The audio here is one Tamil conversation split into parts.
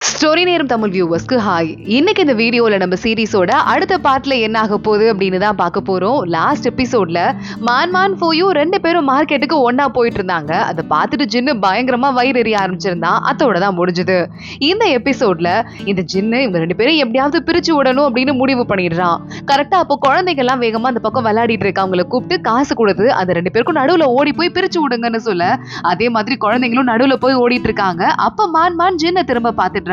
ஸ்டோரி நேரம் தமிழ் வியூவர்ஸ்க்கு ஹாய். இன்னைக்கு இந்த வீடியோல நம்ம சீரிஸோட அடுத்த பார்ட்ல என்ன ஆக போகுது அப்படின்னு தான் பார்க்க போறோம். லாஸ்ட் எபிசோட்ல மான் ஃபோயூ ரெண்டு பேரும் மார்க்கெட்டுக்கு ஒன்னா போயிட்டு இருந்தாங்க. அதை பார்த்துட்டு ஜின்னு பயங்கரமா வயிறு எறிய ஆரம்பிச்சிருந்தான். அதோட தான் முடிஞ்சது. இந்த எபிசோட்ல இந்த ஜின்னு இவங்க ரெண்டு பேரும் எப்படியாவது பிரிச்சு விடணும் அப்படின்னு முடிவு பண்ணிடுறான். கரெக்டா அப்போ குழந்தைங்க எல்லாம் வேகமா அந்த பக்கம் விளையாடிட்டு இருக்க அவங்களை கூப்பிட்டு காசு கொடுத்து அந்த ரெண்டு பேருக்கும் நடுவுல ஓடி போய் பிரிச்சு விடுங்கன்னு சொல்ல, அதே மாதிரி குழந்தைங்களும் நடுவுல போய் ஓடிட்டு இருக்காங்க. அப்ப மான் ஜின்னை திரும்ப பார்த்துட்டு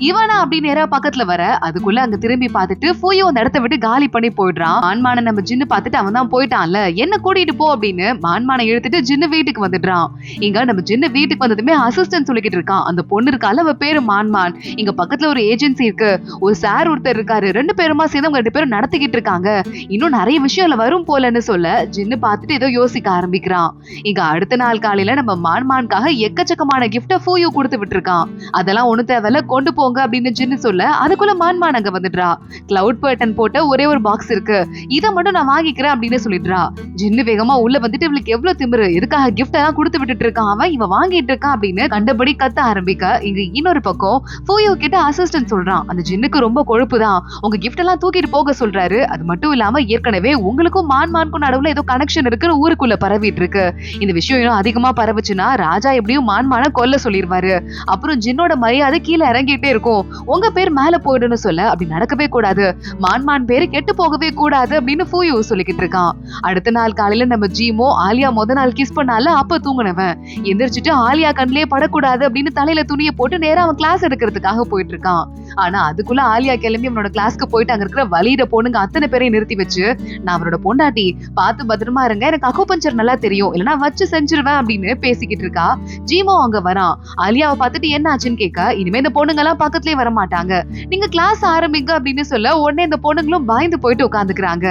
இவனா அப்படி நேரா பக்கத்துல வர, அதுக்குள்ள அங்க திரும்பி பார்த்துட்டு ஃபோயூ அந்த இடத்தை விட்டு காலி பண்ணி போயிடுறான். மான்மான நம்ம ஜின்னு பார்த்துட்டு அவன் தான் போயிட்டான்ல, என்ன கூட்டிட்டு போ அப்படின்னு மான்மான இழுத்துட்டு ஜின்னு வீட்டுக்கு வந்துடுறான். இங்க நம்ம ஜின்னு வீட்டுக்கு வந்ததுமே அசிஸ்டன்ட் சொல்லிக்கிட்டு இருக்கான். அந்த பொண்ணு இருக்கால, அவ பேரு மான். இங்க பக்கத்துல ஒரு ஏஜென்சி இருக்கு, ஒரு சார் ஒருத்தர் இருக்காரு, ரெண்டு பேருமா சேர்ந்து அவங்க ரெண்டு பேரும் நடத்திக்கிட்டு இருக்காங்க, இன்னும் நிறைய விஷயம் வரும் போலன்னு சொல்ல ஜின்னு பார்த்துட்டு ஏதோ யோசிக்க ஆரம்பிக்கிறான். இங்க அடுத்த நாள் காலையில நம்ம மான்காக எக்கச்சக்கமான கிஃப்ட ஃபோயூ கொடுத்து விட்டுருக்கான். அதெல்லாம் ஒண்ணு தேவையில்ல, கொண்டு போங்க அப்படின்னு ஜின்னு சொல்ல, அதுக்குள்ள மான் அங்க வந்துடுறா. கிளவுட் பேட்டர்ன் போட்ட ஒரே ஒரு பாக்ஸ் இருக்கு, இதை மட்டும் நான் வாங்கிக்கிறேன் அப்படின்னு சொல்லிடுறா. ஜின்னு வேகமா உள்ள வந்துட்டு இவளுக்கு எவ்வளவு திமிரு, எதுக்காக கிஃப்ட் எல்லாம் கொடுத்து விட்டுட்டு இருக்கான் அவன், இவன் வாங்கிட்டு இருக்கான் அப்படின்னு கண்டபடி கத்த ஆரம்பிக்க, இங்க இன்னொரு பக்கம் ஃபோயூ கிட்ட அசிஸ்டன்ட் சொல்றான், அந்த ஜின்னுக்கு ரொம்ப கொழுப்பு தான், உங்க கிஃப்ட் எல்லாம் தூக்கிட்டு போக சொல்றாரு. அது மட்டும் இல்லாம ஏற்கனவே உங்களுக்கும் மான்க்கும் நடுவுல ஏதோ கனெக்ஷன் இருக்குன்னு ஊருக்குள்ள பரவிட்டு இருக்கு. இந்த விஷயம் இன்னும் அதிகமா பரவுச்சுன்னா ராஜா எப்படியும் மான்மான கொல்ல சொல்லிடுவாரு. அப்புறம் ஜின்னோட மரியாதை கீழே இறங்கிட்டே இருக்கும், உங்க பேர் மேல போயிடுன்னு சொல்ல, அப்படி நடக்கவே கூடாது, மான் பேரு கெட்டு போகவே கூடாது அப்படின்னு ஃபோயூ சொல்லிக்கிட்டு இருக்கான். அடுத்த நாள் காலையில நம்ம ஜீமோ ஆலியா நாள் கிஸ் பண்ணால அப்ப தூங்குனவன் எந்திரிச்சிட்டு ஆலியா கண்ணிலே படக்கூடாது அப்படின்னு தலையில துணியை போட்டு நேரா அவன் கிளாஸ் எடுக்கிறதுக்காக போயிட்டு இருக்கான். ஆனா அதுக்குள்ள ஆலியா கிளம்பி அவனோட கிளாஸ்க்கு போயிட்டு அங்க இருக்கிற வலியிட பொண்ணுங்க அத்தனை பேரையும் நிறுத்தி வச்சு, நான் அவரோட பொண்டாட்டி, பார்த்து பத்திரமா இருங்க, எனக்கு அக்குபஞ்சர் நல்லா தெரியும், இல்லைன்னா வச்சு செஞ்சிருவேன் அப்படின்னு பேசிக்கிட்டு இருக்கா. ஜீமோ அங்க வரான். ஆலியாவை பார்த்துட்டு என்ன ஆச்சுன்னு கேட்க, இனிமே இந்த பொண்ணுங்க எல்லாம் பக்கத்துலயே வர மாட்டாங்க, நீங்க கிளாஸ் ஆரம்பிங்க அப்படின்னு சொல்ல, உடனே இந்த பொண்ணுங்களும் பயந்து போயிட்டு உட்காந்துக்கிறாங்க.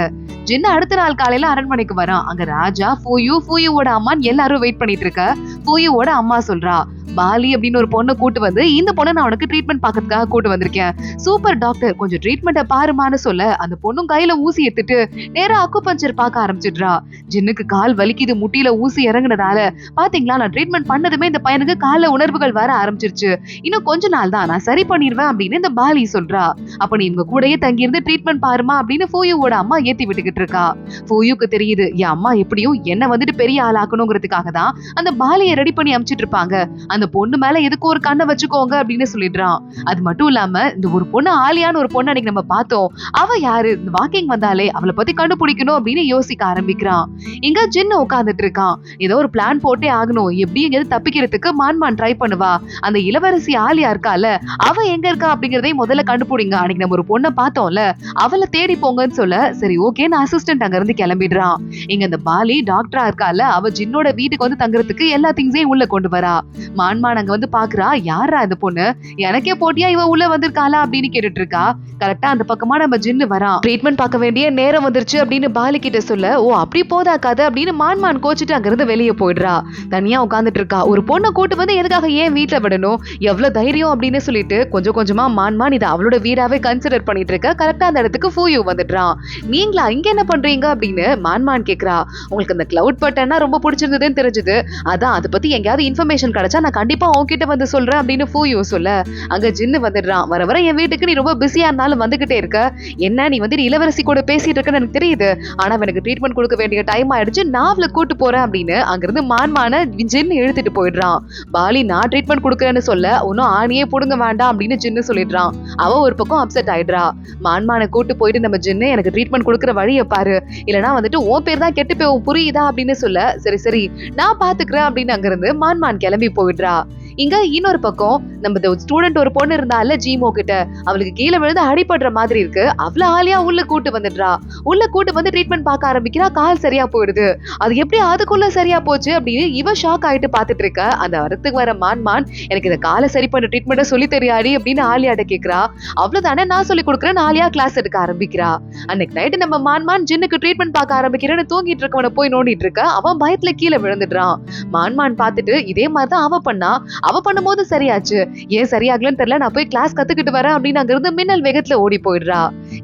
ஜின்னு அடுத்த நாள் காலையில அரண்மனைக்கு வரான். அங்க ராஜா, ஃபோயூவோட அம்மான்னு எல்லாரும் வெயிட் பண்ணிட்டு இருக்க. ஃபோயூவோட அம்மா சொல்றா, பாலி அப்படின்னு ஒரு பொண்ணை கூட்டு வந்து, இந்த பொண்ணை நான் உனக்கு ட்ரீட்மெண்ட் பாக்கிறதுக்காக கூட்டு வந்திருக்கேன், சூப்பர் டாக்டர், கொஞ்சம் ட்ரீட்மெண்ட்டை பாருமான்னு சொல்ல, அந்த பொண்ணும் கையில ஊசி எடுத்துட்டு நேரா அக்குபஞ்சர் பார்க்க ஆரம்பிச்சிடுறா. ஜின்னுக்கு கால் வலிக்குது, முட்டியில ஊசி இறங்குனதால, பாத்தீங்களா நான் ட்ரீட்மெண்ட் பண்ணதுமே இந்த பையனுக்கு கால உணர்வுகள் வர ஆரம்பிச்சிருச்சு, இன்னும் கொஞ்ச நாள் தான் நான் சரி பண்ணிடுவேன் அப்படின்னு இந்த பாலி சொல்றா. அப்ப நீ இவங்க கூடயே தங்கி இருந்து ட்ரீட்மெண்ட் பாருமா அப்படின்னு ஃபோயூவோட அம்மா ஏத்தி விட்டுக்கிட்டு இருக்கா. ஃபோயூக்கு தெரியுது, என் அம்மா எப்படியும் என்ன வந்துட்டு பெரிய ஆள் ஆக்கணுங்கிறதுக்காக தான் அந்த பாலியை ரெடி பண்ணி அமிச்சிட்டு இருப்பாங்க, அந்த பொண்ணு மேல எதுக்கு ஒரு கண்ணை வச்சுக்கோங்க அப்படின்னு சொல்லிடுறான். அது மட்டும் இல்லாம இந்த ஒரு பொண்ணு ஆலியான்னு ஒரு பொண்ணு அன்னைக்கு நம்ம பார்த்தோம், அவ யாரு, இந்த வாக்கிங் வந்தாலே அவளை பத்தி கண்டுபிடிக்கணும் அப்படின்னு யோசிக்க ஆரம்பிக்கிறான். இங்க ஜின்னு உட்கார்ந்துட்டு இருக்கான். ஏதோ ஒரு பிளான் போட்டே ஆகணும், எப்படி எங்கேயாவது தப்பிக்கிறதுக்கு மான் ட்ரை பண்ணுவா. அந்த இளவரசி ஆலியா இருக்கால, அவ எங்க இருக்கா அப்படிங்கறதையும் முதல்ல கண்டுபிடிங்க, அன்னைக்கு நம்ம ஒரு பொண்ணை பார்த்தோம்ல, அவளை தேடி போங்கன்னு சொல்ல, சரி ஓகேன்னு அசிஸ்டன்ட் அங்க இருந்து கிளம்பிடுறான். இங்க இந்த பாலி டாக்டரா இருக்கால, அவ ஜின்னோட வீட்டுக்கு வந்து தங்குறதுக்கு எல்லா திங்ஸையும் உள்ள கொண்டு வரா. மான் அங்க வந்து பாக்குறா, யாரா இந்த பொண்ணு, எனக்கே போட்டியா இவ உள்ள வந்திருக்காளா அப்படின்னு கேட்டுட்டு இருக்கா. கரெக்டா அந்த பக்கமா நம்ம ஜின்னு வரான். ட்ரீட்மெண்ட் பார்க்க வேண்டிய நேரம் வந்துருச்சு அப்படின்னு பாலி கிட்ட சொல்ல, ஓ அப்படி போதாக்காது அப்படின்னு மான் கோச்சிட்டு அங்க இருந்து வெளியே போயிடுறா. தனியா உட்காந்துட்டு இருக்கா. ஒரு பொண்ணை கூட்டு வந்து எதுக்காக ஏன் வீட்டுல விடணும், எவ்வளவு தைரியம் அப்படின்னு சொல்லிட்டு கொஞ்சம் கொஞ்சமா மான் இதை அவளோட வீடாவே கன்சிடர் பண்ணிட்டு இருக்க. கரெக்டா அந்த இடத்துக்கு ஃபோயூ வந்துடுறான். நீங்களா இங்க என்ன பண்றீங்க அப்படின்னு மான் கேக்குறா. உங்களுக்கு அந்த கிளவுட் பட்டன்னா ரொம்ப பிடிச்சிருந்ததுன்னு தெரிஞ்சது, அதான் அதை பத்தி எங்கேயாவது இன்ஃபர்மேஷன் கிடைச்சா நான் கண்டிப்பா உன்கிட்ட வந்து சொல்றேன் அப்படின்னு ஃபோயூ சொல்ல, அங்க ஜின்னு வந்துடுறான். வர என் வீட்டுக்கு நீ ரொம்ப பிஸியா இருந்தாலும் வந்துகிட்டே இருக்க, என்ன நீ வந்து இளவரசி கூட பேசிட்டு இருக்கன்னு எனக்கு தெரியுது, ஆனா எனக்கு ட்ரீட்மெண்ட் கொடுக்க வேண்டிய டைம் ஆயிடுச்சு, நான் அவளை கூட்டு போறேன் அப்படின்னு அங்கிருந்து மான்மான ஜின்னு இழுத்துட்டு போயிடுறான். பாலி நான் ட்ரீட்மெண்ட் கொடுக்கறேன்னு சொல்ல, ஒன்னும் ஆணியே புடுங்க வேண்டாம் அப்படின்னு ஜின்னு சொல்லிடுறான். அவ ஒரு பக்கம் அப்செட் ஆயிடுறா. மான்மான கூட்டு போயிட்டு நம்ம ஜின்னு எனக்கு ட்ரீட்மெண்ட் கொடுக்குற வழியை பாரு, இல்லனா வந்துட்டு உன் பேர் தான் கெட்டு போய் புரியுதா அப்படின்னு சொல்ல, சரி நான் பாத்துக்கிறேன் அப்படின்னு அங்கிருந்து மான் கிளம்பி போயிடுறா. இங்க இன்னொரு பக்கம் நம்ம ஸ்டூடெண்ட் ஒரு பொண்ணு இருந்தால ஜீமோ கிட்ட, அவளுக்கு கீழே விழுந்து அடிபடுற மாதிரி இருக்கு, அவள ஆலியா உள்ள கூட்டு வந்துடுறா. உள்ள கூட்டு வந்து ட்ரீட்மெண்ட் பார்க்க ஆரம்பிக்கிறா. கால் சரியா போயிடுது. அது எப்படி அதுக்குள்ள சரியா போச்சு அப்படின்னு இவ ஷாக் ஆயிட்டு பாத்துட்டு இருக்க. அந்த இடத்துக்கு வர மான் எனக்கு இந்த காலை சரி பண்ண ட்ரீட்மெண்ட் சொல்லி தெரியாடி அப்படின்னு ஆலியாட்ட கேக்குறா. அவ்வளவுதானே, நான் சொல்லி கொடுக்குறேன் ஆலியா கிளாஸ் எடுக்க ஆரம்பிக்கிறா. அன்னைக்கு நைட்டு நம்ம மான் ஜின்னுக்கு ட்ரீட்மெண்ட் பார்க்க ஆரம்பிக்கிறேன்னு தூங்கிட்டு இருக்கவனை போய் நோண்டிட்டு இருக்க. அவன் பயத்துல கீழே விழுந்துடுறான். மான் பார்த்துட்டு இதே மாதிரிதான் அவ பண்ணா, அவ பண்ணும்போது சரியாச்சு, ஏன் சரியாகலன்னு தெரியல, நான் போய் கிளாஸ் கத்துக்கிட்டு வரேன் அப்படின்னு அங்க இருந்து மின்னல் வேகத்துல ஓடி போயிடுறா.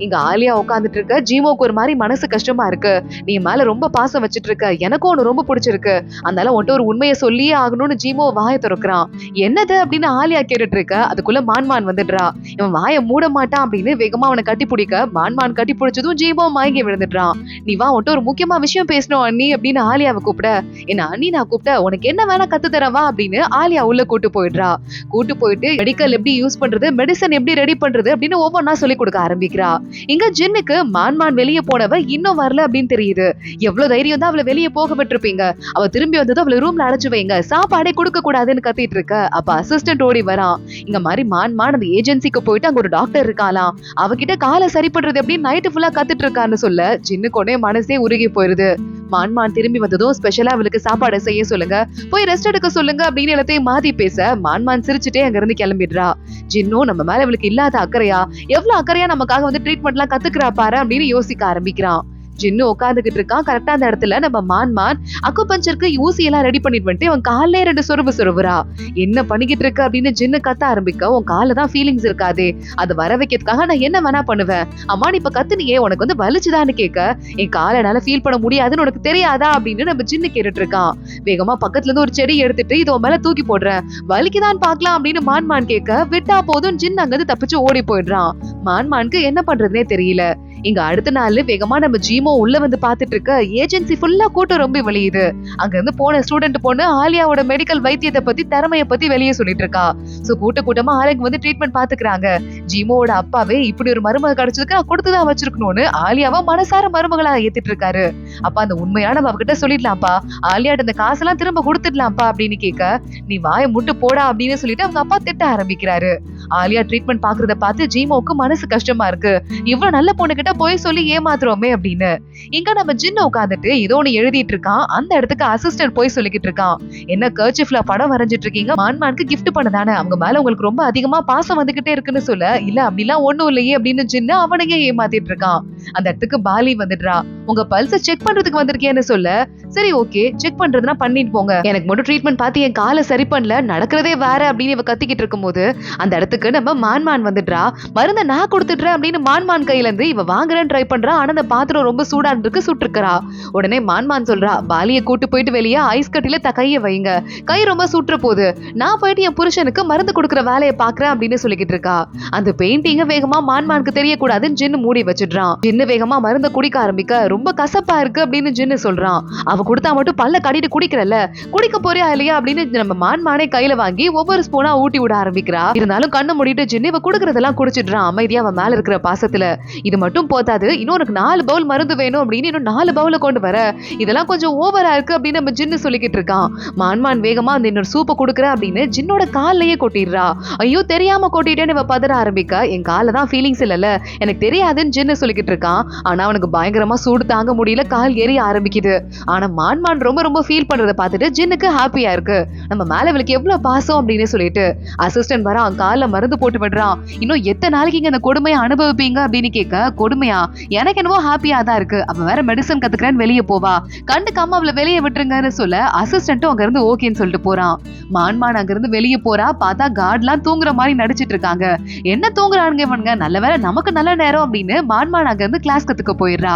இங்க ஆலியா உட்காந்துட்டு இருக்க ஜீமோக்கு ஒரு மாதிரி மனசு கஷ்டமா இருக்கு. நீ மேல ரொம்ப பாசம் வச்சிட்டு இருக்க, எனக்கும் ஒன்னு ரொம்ப பிடிச்சிருக்கு, அதனால உன்கிட்ட ஒரு உண்மையை சொல்லியே ஆகணும்னு ஜீமோ வாயை திறக்கிறான். என்னது அப்படின்னு ஆலியா கேட்டுட்டு இருக்க அதுக்குள்ள மான்மான் வந்துடுறா. இவன் வாயை மூட மாட்டான் அப்படின்னு வேகமா அவனை கட்டி பிடிக்க மான்மான் கட்டி பிடிச்சதும் ஜீமோ மயங்கி விழுந்துடுறான். நீ வா, உன்கிட்ட ஒரு முக்கியமா விஷயம் பேசணும் அண்ணி அப்படின்னு ஆலியாவை கூப்பிட, என்ன அண்ணி நான் கூப்பிட்ட, உனக்கு என்ன வேணா கத்து தரவா அப்படின்னு ஆலியா உள்ள கூட்டு போயிடுறா. கூட்டு போயிட்டு மெடிக்கல் எப்படி யூஸ் பண்றது, மெடிசன் எப்படி ரெடி பண்றது அப்படின்னு ஒவ்வொன்னா சொல்லி கொடுக்க ஆரம்பிக்கிறா. இங்க ஜின்னுக்கு மான்மான் வெளியே போனவ இன்னும் வரல அப்படின்னு தெரியுது. எவ்வளவு தைரியம் தான் அவளை வெளியே போக விட்டுருப்பீங்க, அவ திரும்பி வந்ததும் அவளை ரூம்ல அடைச்சு வைங்க, சாப்பாடே கொடுக்க கூடாதுன்னு கத்திட்டு இருக்க. அப்ப அசிஸ்டன்ட் ஓடி வரான். இங்க மாதிரி மான்மான் அந்த ஏஜென்சிக்கு போயிட்டு அங்க ஒரு டாக்டர் இருக்காளாம், அவகிட்ட காலை சரி பண்றது எப்படி நைட்டு ஃபுல்லா கத்துட்டு இருக்கான்னு சொல்ல ஜின்னுக்கு மனசே உருகி போயிருது. மான்மான் திரும்பி வந்ததும் ஸ்பெஷலா அவளுக்கு சாப்பாடு செய்ய சொல்லுங்க, போய் ரெஸ்ட் எடுக்க சொல்லுங்க அப்படின்னு எல்லாத்தையும் மாத்தி பேச மான்மான் சிரிச்சுட்டே அங்க இருந்து கிளம்பிடுறா. ஜின்னும் நம்ம மேல அவளுக்கு இல்லாத அக்கறையா, எவ்வளவு அக்கறையா நமக்காக ட்ரீட்மெண்ட் எல்லாம் கத்துக்கிறா பாரு அப்படின்னு யோசிக்க ஆரம்பிக்கிறான். ஜின்னு உட்காந்துகிட்டு இருக்கான். கரெக்டா அந்த இடத்துல நம்ம மான்மான் அக்குபஞ்சருக்கு ஊசி எல்லாம் ரெடி பண்ணிட்டு வந்துட்டு அவன் காலே 2 சொருவு சொருவுறா. என்ன பண்ணிக்கிட்டு இருக்க அப்படின்னு ஜின்னு கத்த ஆரம்பிக்க, உன் கால தான் ஃபீலிங்ஸ் இருக்காதே, அது வர வைக்கிறதுக்காக நான் என்ன வேணா பண்ணுவேன். அம்மா நீ இப்ப கத்துனியே, உனக்கு வலிச்சுதான்னு கேட்க, என் காலை என்னால ஃபீல் பண்ண முடியாதுன்னு உனக்கு தெரியாதா அப்படின்னு நம்ம ஜின்னு கேட்டுட்டு இருக்கான். வேகமா பக்கத்துல இருந்து ஒரு செடி எடுத்துட்டு இது உன் மேல தூக்கி போடுறேன், வலிக்குதான் பாக்கலாம் அப்படின்னு மான்மான் கேட்க, விட்டா போதும் ஜின் அங்கிருந்து தப்பிச்சு ஓடி போயிடுறான். மான்மானுக்கு என்ன பண்றதுனே தெரியல. இங்க அடுத்த நாள் வேகமா நம்ம ஜீமோ உள்ள வந்து பாத்துட்டு இருக்க ஏஜென்சி ஃபுல்லா கூட்டம் ரொம்ப வெளியுது. அங்க இருந்து போன ஸ்டூடெண்ட் பொண்ணு ஆலியாவோட மெடிக்கல் வைத்தியத்தை பத்தி திறமைய பத்தி வெளியே சொல்லிட்டு இருக்கா. சோ கூட்டமா ஆலியாக்கு ட்ரீட்மெண்ட் பாத்துக்கிறாங்க. ஜீமோவோட அப்பாவே இப்படி ஒரு மருமக கிடைச்சதுக்கு நான் கொடுத்துதான் வச்சிருக்கணும்னு ஆலியாவா மனசார மருமகளா ஏத்திட்டு இருக்காரு. அப்ப அந்த உண்மையான நம்ம அவகிட்ட சொல்லிடலாம்ப்பா, ஆலியாட்ட இந்த காசெல்லாம் திரும்ப கொடுத்துடலாம்ப்பா அப்படின்னு கேட்க, நீ வாயை முட்டு போடா அப்படின்னு சொல்லிட்டு அவங்க அப்பா திட்ட ஆரம்பிக்கிறாரு. ஆலியா ட்ரீட்மெண்ட் பாக்குறத பார்த்து ஜீமோவுக்கு மனசு கஷ்டமா இருக்கு, இவ்வளவு நல்ல பொண்ணு கிட்ட போய் சொல்லி ஏமாத்துறோமே அப்படின்னு. இங்க நம்ம ஜின்னு உட்காந்துட்டு ஏதோ ஒண்ணு எழுதிட்டு இருக்கான். அந்த இடத்துக்கு அசிஸ்டன்ட் போய் சொல்லிக்கிட்டு இருக்கான், என்ன கர்ச்சிஃப்ல படம் வரைஞ்சிட்டு இருக்கீங்க, மான்மானுக்கு கிஃப்ட் பண்ணதானே, அவங்க மேல உங்களுக்கு ரொம்ப அதிகமா பாசம் வந்துகிட்டே இருக்குன்னு சொல்ல, இல்ல அப்படிலாம் ஒண்ணும் இல்லையே அப்படின்னு ஜின்னு அவனையே ஏமாத்திட்டு இருக்கான். அந்த இடத்துக்கு பாலி வந்துடுறா. உங்க பல்ஸ செக் பண்றதுக்கு வந்திருக்கேன்னு சொல்ல, சரி ஓகே செக் பண்றதுனா பண்ணிட்டு போங்க, எனக்கு மட்டும் ட்ரீட்மெண்ட் பார்த்து என் காலை சரி பண்ணல, நடக்கிறதே வேற அப்படின்னு இவ கத்திக்கிட்டு இருக்கும் போது அந்த இடத்துக்கு நம்ம மான்மான் வந்துடுறா. மருந்த நான் கொடுத்துடுறேன் அப்படின்னு மான்மான் கையில இருந்து இவ வாங்குறேன்னு ட்ரை பண்றா. ஆனா அந்த பாத்திரம் ரொம்ப சூடா இருக்கு, சுட்டுருக்கா. உடனே மான்மான் சொல்றா, பாலியை கூட்டு போயிட்டு வெளியே ஐஸ் கட்டில கைய வைங்க, கை ரொம்ப சுட்டுற போது, நான் போயிட்டு என் புருஷனுக்கு மருந்து கொடுக்குற வேலையை பாக்குறேன் அப்படின்னு சொல்லிக்கிட்டு இருக்கா. அந்த பெயிண்டிங்க வேகமா மான்மானுக்கு தெரியக்கூடாதுன்னு ஜின்னு மூடி வச்சிடுறான். ஜின்னு வேகமா மருந்த குடிக்க ஆரம்பிக்க, ரொம்ப கசப்பா இருக்கு அப்படின்னு ஜின்னு சொல்றான். அவ கொடுத்தா மட்டும் பல்ல கடிட்டு குடிக்கிறல்ல, குடிக்க போறியா இல்லையா அப்படின்னு நம்ம மான்மானே கையில வாங்கி ஒவ்வொரு ஸ்பூனா ஊட்டி விட ஆரம்பிக்கிறா. இருந்தாலும் கண்ணு மூடிட்டு ஜின்னு இவ குடுக்கறதெல்லாம் குடிச்சிடுறான் அமைதியா அவன் மேல இருக்கிற பாசத்துல. இது மட்டும் போதாது, இன்னும் உனக்கு 4 பவுல் மருந்து வேணும் அப்படின்னு இன்னும் 4 பவுல கொண்டு வர, இதெல்லாம் கொஞ்சம் ஓவரா இருக்கு அப்படின்னு நம்ம ஜின்னு சொல்லிக்கிட்டு இருக்கான். மான்மான் வேகமா அந்த இன்னொரு சூப்பை குடுக்குற அப்படின்னு ஜின்னோட கால்லயே கொட்டிடுறா. ஐயோ தெரியாம கொட்டிட்டேன்னு இவ பதற ஆரம்பிக்க, என் கால தான் ஃபீலிங்ஸ் இல்லல, எனக்கு தெரியாதுன்னு ஜின்னு சொல்லிக்கிட்டு இருக்கான். ஆனா அவனுக்கு பயங்கரமா சூடு தாங்க முடியல, கால் எரிய ஆரம்பிக்குது. ஆனா மான்மான் ரொம்ப ஃபீல் பண்றதை பார்த்துட்டு ஜின்னுக்கு ஹாப்பியா இருக்கு, நம்ம மேல இவளுக்கு எவ்வளவு பாசம் அப்படின்னு சொல்லிட்டு அசிஸ்டன்ட் வர அவன் கால மருந்து போட்டு விடுறான். இன்னும் எத்தனை நாளைக்கு இங்க அந்த கொடுமையை அனுபவிப்பீங்க அப்படின்னு கேட்க, கொடுமையா, எனக்கு என்னவோ ஹாப்பியா தான் இருக்கு, அவ வேற மெடிசன் கத்துக்கிறேன்னு வெளியே போவா, கண்டுக்காம அவளை வெளியே விட்டுருங்கன்னு சொல்ல அசிஸ்டன்ட்டும் அங்க இருந்து ஓகேன்னு சொல்லிட்டு போறான். மான்மான் அங்க இருந்து வெளியே போறா. பார்த்தா கார்ட்லாம் தூங்குற மாதிரி நடிச்சிட்டு இருக்காங்க. என்ன தூங்குறானுங்க இவனுங்க, நல்ல வேளை நமக்கு நல்ல நேரம் அப்படின்னு மான்மான் அங்க இருந்து கிளாஸ் கத்துக்க போயிடுறா.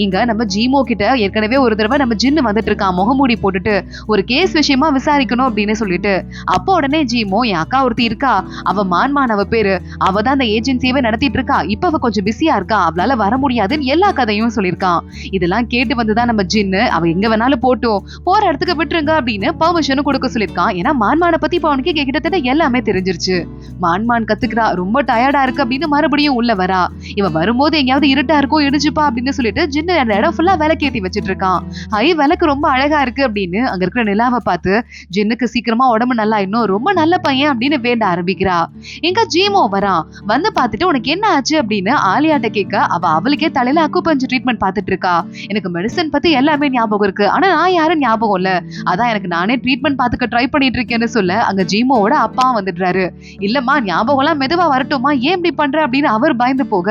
இங்க நம்ம ஜீமோ கிட்ட ஏற்கனவே ஒரு தடவை நம்ம ஜின்னு வந்துட்டு இருக்கான் முகமூடி போட்டுட்டு, ஒரு கேஸ் விஷயமா விசாரிக்கணும் அப்படின்னு சொல்லிட்டு. அப்போ உடனே ஜீமோ, என் அக்கா ஒருத்தி இருக்கா, அவ மான்மான் அவ பேரு, அவ தான் அந்த ஏஜென்சியவே நடத்திட்டு இருக்கா, இப்ப அவ கொஞ்சம் பிஸியா இருக்கா, அவளால வர முடியாதுன்னு எல்லா கதையும் சொல்லியிருக்கான். இதெல்லாம் கேட்டு வந்துதான் நம்ம ஜின்னு, அவ எங்க வேணாலும் போட்டோம், போற இடத்துக்கு விட்டுருங்க அப்படின்னு பர்மிஷனும் கொடுக்க சொல்லியிருக்கான். ஏன்னா மான்மான பத்தி இப்ப அவனுக்கு கிட்டத்தட்ட எல்லாமே தெரிஞ்சிருச்சு. மான்மான் கத்துக்கிறா, ரொம்ப டயர்டா இருக்கு அப்படின்னு மறுபடியும் உள்ள வரா. இவ வரும்போது எங்கேயாவது இருட்டா இருக்கும் இடிச்சுப்பா அப்படின்னு சொல்லிட்டு ஜின்னு அந்த இடம் ஃபுல்லா விளக்கேத்தி வச்சிட்டு இருக்கான். ஹை விளக்கு ரொம்ப அழகா இருக்கு அப்படின்னு அங்க இருக்கிற நிலாவை பார்த்து ஜின்னுக்கு சீக்கிரமா உடம்பு நல்லா இன்னும் ரொம்ப நல்ல பையன் அப்படின்னு வேண்ட ஆரம்பிக்கிறா. எங்க ஜீமோ வரா. வந்து பார்த்துட்டு உனக்கு என்ன ஆச்சு அப்படின்னு ஆலியாட்ட கேட்க, அவளுக்கே தலையில அக்குபஞ்சர் ட்ரீட்மெண்ட் பார்த்துட்டு இருக்கா. எனக்கு மெடிசன் பத்தி எல்லாமே ஞாபகம் இருக்கு, ஆனா நான் யாரும் ஞாபகம் இல்ல, அதான் எனக்கு நானே ட்ரீட்மெண்ட் பார்த்துக்க ட்ரை பண்ணிட்டு இருக்கேன்னு சொல்ல அங்க ஜீமோவோட அப்பா வந்துடுறாரு. இல்லம்மா ஞாபகம் எல்லாம் மெதுவா வரட்டுமா, ஏன் இப்படி பண்ற அப்படின்னு அவர் பயந்து போக,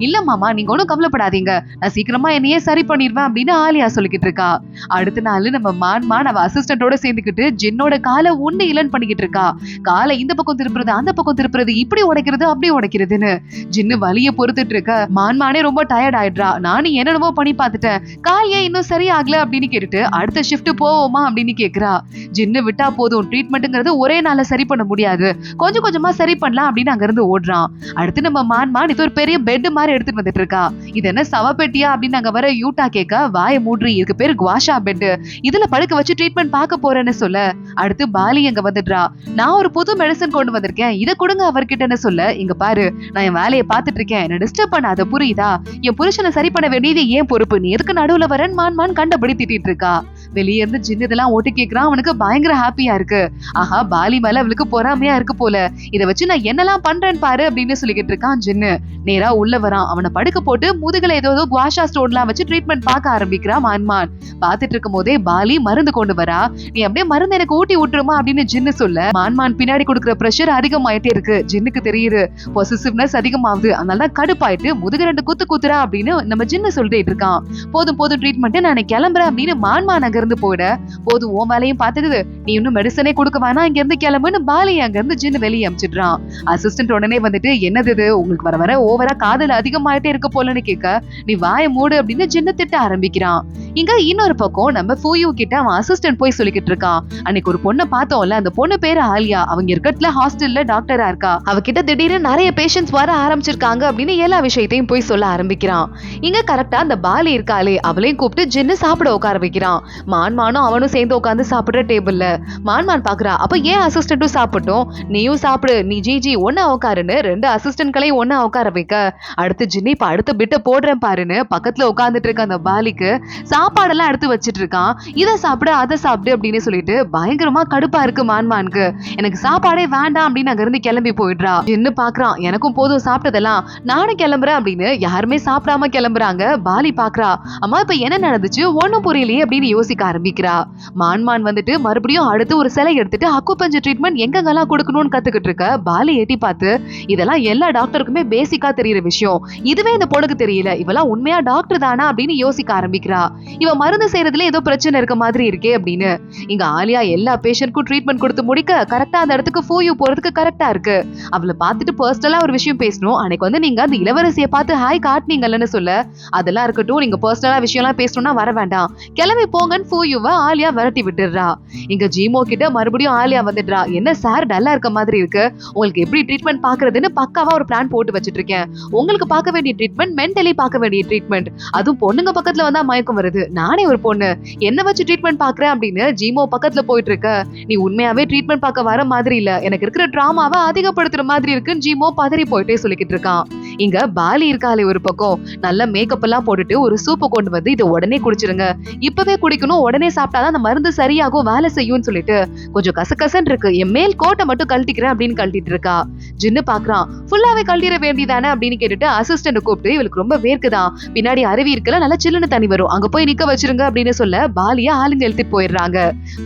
இல்ல மாமா நீங்க ஒன்னும் கவலைப்படாதீங்க, நான் சீக்கிரமா என்னையே நாளையே சரி பண்ணிடுவேன் அப்படின்னு ஆலியா சொல்லிக்கிட்டு இருக்கா. அடுத்த நாள் நம்ம மான் அவ அசிஸ்டன்டோட சேர்ந்துக்கிட்டு ஜின்னோட காலை ஒண்ணு இல்லன்னு பண்ணிக்கிட்டு இருக்கா. காலை இந்த பக்கம் திருப்புறது அந்த பக்கம் திருப்புறது, இப்படி உடைக்கிறது அப்படி உடைக்கிறதுன்னு ஜின்னு வலிய பொறுத்துட்டு இருக்க. மானே ரொம்ப டயர்ட் ஆயிடுறா. நானும் என்னென்னவோ பண்ணி பார்த்துட்டேன், கால் ஏன் இன்னும் சரியாகல அப்படின்னு கேட்டுட்டு அடுத்த ஷிஃப்ட் போவோமா அப்படின்னு கேக்குறா. ஜின்னு விட்டா போதும், ட்ரீட்மெண்ட்ங்கிறது ஒரே நாள்ல சரி பண்ண முடியாது, கொஞ்சம் கொஞ்சமா சரி பண்ணலாம் அப்படின்னு அங்க இருந்து ஓடுறான். அடுத்து நம்ம மான் இது ஒரு பெரிய பெட் மாதிரி எடுத்துட்டு வந்துட்டு இருக்கா. இது என்ன சவப்பெட்டியா அப்படின்னு அங்க வர யூட்டா கேட்க, வாய மூட்ரி, இதுக்கு பேரு குவாஷா பெட், இதுல படுக்க வச்சு ட்ரீட்மெண்ட் பார்க்க போறேன்னு சொல்ல. அடுத்து பாலி அங்க வந்துடுறா. நான் ஒரு புது மெடிசன் கொண்டு வந்திருக்கேன், இதை கொடுங்க அவர்கிட்ட சொல்ல. இங்க பாரு, நான் என் வேலையை பார்த்துட்டு இருக்கேன், என்ன டிஸ்டர்ப் பண்ணாத, புரியுதா? என் புருஷனை சரி பண்ண வேண்டியது ஏன் பொறுப்பு, நீ எதுக்கு நடுவுல வரேன் மான் கண்டபடி திட்டிட்டு இருக்கா. வெளியே இருந்து ஜின்னு இதெல்லாம் ஓட்டு கேக்குறான். அவனுக்கு பயங்கர ஹாப்பியா இருக்கு. ஆஹா, பாலி மேல அவளுக்கு பொறாமையா இருக்கு போல, இதை வச்சு நான் என்னெல்லாம் பண்றேன்னு பாரு அப்படின்னு சொல்லிக்கிட்டு இருக்கான் ஜின்னு. நேரா உள்ள வரான். அவனை படுக்க போட்டு முதுகுல ஏதோ குவாஷா ஸ்டோன்லாம் வச்சு ட்ரீட்மெண்ட் பார்க்க ஆரம்பிக்கிறான் மான். பார்த்துட்டு இருக்கும் போதே பாலி மருந்து கொண்டு வரா. நீ அப்படியே மருந்து எனக்கு ஊட்டி விட்டுருமா அப்படின்னு ஜின்னு சொல்ல, மான் பின்னாடி கொடுக்குற பிரஷர் அதிகமாயிட்டே இருக்கு. ஜின்னுக்கு தெரியுது பொசிசிவ்னஸ் அதிகமாகுது. அதனாலதான் கடுப்பாயிட்டு முதுகு 2 குத்துறா அப்படின்னு நம்ம ஜின்னு சொல்லிட்டு இருக்கான். போதும் ட்ரீட்மெண்ட், நான் கிளம்புறேன் அப்படின்னு மான் அங்க இருந்து போயிட. போதும், உன் வேலையும் பார்த்துக்குது, நீ இன்னும் மெடிசனே கொடுக்க வேணாம், இங்க இருந்து கிளம்புன்னு பாலி அங்க இருந்து ஜின்னு வெளியே அமிச்சிடுறான். அசிஸ்டன்ட் உடனே வந்துட்டு, என்னது இது, உங்களுக்கு வர ஓவரா காதல் அதிகமாயிட்டே இருக்க போலன்னு கேட்க, நீ வாய மூடு அப்படின்னு ஜின்னு திட்ட ஆரம்பிக்கிறான். இங்க இன்னொரு பக்கம் நம்ம ஃபூயூ கிட்ட அவன் அசிஸ்டன்ட் போய் சொல்லிக்கிட்டு இருக்கான். அன்னைக்கு ஒரு பொண்ணை பார்த்தோம்ல, அந்த பொண்ணு பேரு ஆலியா, அவங்க இருக்கட்ல ஹாஸ்டல்ல டாக்டரா இருக்கா. அவகிட்ட திடீர்னு நிறைய பேஷண்ட்ஸ் வர ஆரம்பிச்சிருக்காங்க அப்படின்னு எல்லா விஷயத்தையும் போய் சொல்ல ஆரம்பிக்கிறான். இங்க கரெக்டா அந்த பாலி இருக்காளே, அவளையும் கூப்பிட்டு ஜின்னு சாப்பிட உட்கார வைக்கிறான். மானும் அவனும் சேர்ந்து உட்காந்து சாப்பிடுற டேபிள்ல மான் பாக்குறா. அப்ப ஏன் அசிஸ்டன்ட்டும் சாப்பிட்டோம், நீயும் சாப்பிடு, நீ ஜி ஒன்னா உட்காருன்னு 2 அசிஸ்டன்ட்களையும் ஒன்னா உட்கார வைக்க. அடுத்து ஜின்னி இப்ப அடுத்த பிட்ட போடுறேன் பாருன்னு பக்கத்துல உட்கார்ந்துட்டு இருக்க அந்த பாலிக்கு சாப்பாடெல்லாம் எடுத்து வச்சிட்டு இருக்கான். இதை சாப்பிடு அதை சாப்பிடு அப்படின்னு சொல்லிட்டு பயங்கரமா கடுப்பா இருக்கு மான்மானுக்கு. எனக்கு சாப்பாடே வேண்டாம் அப்படின்னு அங்க இருந்து கிளம்பி போயிடுறா. ஜின்னு பாக்குறான், எனக்கும் போதும் சாப்பிட்டதெல்லாம், நானும் கிளம்புறேன் அப்படின்னு யாருமே சாப்பிடாம கிளம்புறாங்க. பாலி பாக்குறா, அம்மா இப்ப என்ன நடந்துச்சு ஒன்னும் புரியலையே அப்படின்னு யோசிக்க ஆரம்பிக்கிறா. மான் வந்துட்டு மறுபடியும் அடுத்து ஒரு சிலை எடுத்துட்டு அக்குபஞ்சர் ட்ரீட்மெண்ட் எங்கெங்கெல்லாம் கொடுக்கணும்னு கத்துக்கிட்டு இருக்க. பாலி எட்டி பார்த்து, இதெல்லாம் எல்லா டாக்டருக்குமே பேசிக்கா தெரியற விஷயம், இதுவே இந்த பொண்ணுக்கு தெரியல, இவெல்லாம் உண்மையா டாக்டர் தானா அப்படின்னு யோசிக்க ஆரம்பிக்கிறா. இவ மருந்து செய்யறதுல ஏதோ பிரச்சனை இருக்க மாதிரி இருக்கே அப்படின்னு. இங்க ஆலியா எல்லா பேஷண்ட்க்கும் ட்ரீட்மெண்ட் கொடுத்து முடிக்க கரெக்டா அந்த இடத்துக்கு ஃபூயூ போறதுக்கு கரெக்டா இருக்கு. அவளை பார்த்துட்டு பர்சனலா ஒரு விஷயம் பேசணும், அன்னைக்கு வந்து நீங்க அந்த இளவரசியை பார்த்து ஹாய் காட்டினீங்கன்னு சொல்ல, அதெல்லாம் இருக்கட்டும், நீங்க பர்சனலா விஷயம் எல்லாம் பேசணும்னா வர வேண்டாம், கிளம்பி போங்கன்னு ஃபூயூவை ஆலியா விரட்டி விட்டுடுறா. இங்க ஜீமோ கிட்ட மறுபடியும் ஆலியா வந்துடுறா. என்ன சார் டல்லா இருக்க மாதிரி இருக்கு, உங்களுக்கு எப்படி ட்ரீட்மெண்ட் பாக்குறதுன்னு பக்காவா ஒரு பிளான் போட்டு வச்சிட்டு இருக்கேன். உங்களுக்கு பார்க்க வேண்டிய ட்ரீட்மெண்ட் மென்டலி பார்க்க வேண்டிய ட்ரீட்மெண்ட், அதுவும் பொண்ணுங்க பக்கத்துல வந்தா மயக்கம் வருது, நானே ஒரு பொண்ணு என்ன வச்சு ட்ரீட்மெண்ட் பாக்குறேன் அப்படின்னு ஜீமோ பக்கத்துல போயிட்டு இருக்க. நீ உண்மையாவே ட்ரீட்மெண்ட் பார்க்க வர மாதிரி இல்ல, எனக்கு இருக்கிற டிராமாவை அதிகப்படுத்துற மாதிரி இருக்குன்னு ஜீமோ பதறி போயிட்டே சொல்லிக்கிட்டு இருக்கான். இங்க பாலி இருக்காளே ஒரு பக்கம் நல்ல மேக்கப் எல்லாம் போட்டுட்டு ஒரு சூப்பை கொண்டு வந்து இதை உடனே குடிச்சிருங்க, இப்பவே குடிக்கணும், உடனே சாப்பிட்டாதான் அந்த மருந்து சரியாகும் வேலை செய்யும்னு சொல்லிட்டு கொஞ்சம் கசகசன்னு இருக்கு, என் மேல் கோட்டை மட்டும் கழட்டிக்கிறேன் அப்படின்னு கழட்டிட்டு இருக்கா. ஜின்னு பாக்குறான், ஃபுல்லாவே கழட்டிட வேண்டியதானே அப்படின்னு கேட்டுட்டு அசிஸ்டன்ட் கூப்பிட்டு, இவளுக்கு ரொம்ப வேர்க்குதான், பின்னாடி அருவி இருக்கல, நல்லா சில்லுன்னு தண்ணி வரும், அங்க போய் நிக்க வச்சிருங்க அப்படின்னு சொல்ல பாலியா ஆளுங்க எழுத்துட்டு போயிடுறாங்க.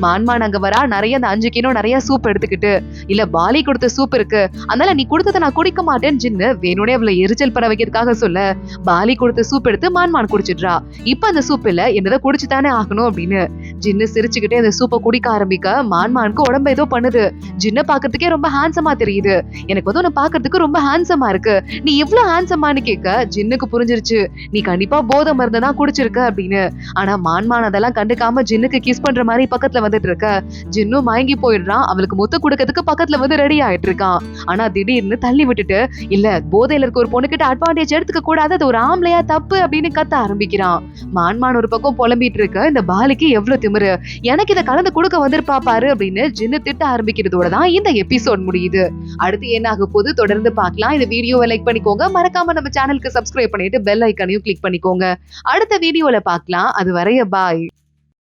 மான் அங்க வரா, நிறைய அந்த 5 கிலோ நிறைய சூப் எடுத்துக்கிட்டு, இல்ல பாலி கொடுத்த சூப் இருக்கு, அதனால நீ கொடுத்ததை நான் குடிக்க மாட்டேன்னு ஜின்னு வேணுனே அவளை எரிச்சல் பட வைக்கிறதுக்காக சொல்ல, பாலி கொடுத்த சூப் எடுத்து மான் குடிச்சிடுறா. இப்ப அந்த சூப் இல்ல, என்னதை குடிச்சுதானே ஆகணும் அப்படின்னு ஜின்னு சிரிச்சுக்கிட்டே அந்த சூப்பை குடிக்க ஆரம்பிக்க மான்மானுக்கு உடம்பு ஏதோ பண்ணுது. ஜின்ன பாக்குறதுக்கே ரொம்ப ஹேண்ட்ஸமா தெரியுது, எனக்கு வந்து உன்னை பாக்குறதுக்கு ரொம்ப ஹேண்ட்ஸமா இருக்கு, நீ இவ்வளவு ஹேண்ட்ஸமான்னு கேட்க ஜின்னுக்கு புரிஞ்சிருச்சு, நீ கண்டிப்பா போதை மருந்து தான் குடிச்சிருக்க அப்படின்னு. ஆனா மான் அதெல்லாம் கண்டுக்காம ஜின்னுக்கு கிஸ் பண்ற மாதிரி பக்கத்துல வந்துட்டு இருக்க. ஜின்னும் மயங்கி போயிடுறான், அவளுக்கு முத்த கொடுக்கறதுக்கு பக்கத்துல வந்து ரெடி ஆயிட்டு இருக்கான். ஆனா திடீர்னு தள்ளி விட்டுட்டு, இல்ல போதையில இருக்க ஒரு பொண்ணுகிட்ட அட்வான்டேஜ் எடுத்துக்க கூடாது, அது ஒரு ஆம்பளையா தப்பு அப்படின்னு கத்த ஆரம்பிக்கிறான். மான் ஒரு பக்கம் புலம்பிட்டு இருக்க, இந்த பாலிக்கு எவ்வளவு திமிரு, எனக்கு இதை கலந்து கொடுக்க வந்திருப்பா பாரு அப்படின்னு ஜின்னு திட்ட ஆரம்பிக்கிறதோட தான் இந்த எபிசோட் முடியுது. அடுத்து என்ன ஆக போது தொடர்ந்து பார்க்கலாம். இந்த வீடியோவை லைக் பண்ணிக்கோங்க, மறக்காம நம்ம சேனலுக்கு சப்ஸ்கிரைப் பண்ணிட்டு பெல் ஐக்கானையும் கிளிக் பண்ணிக்கோங்க. அடுத்த வீடியோல பார்க்கலாம். அது வரைய பாய்.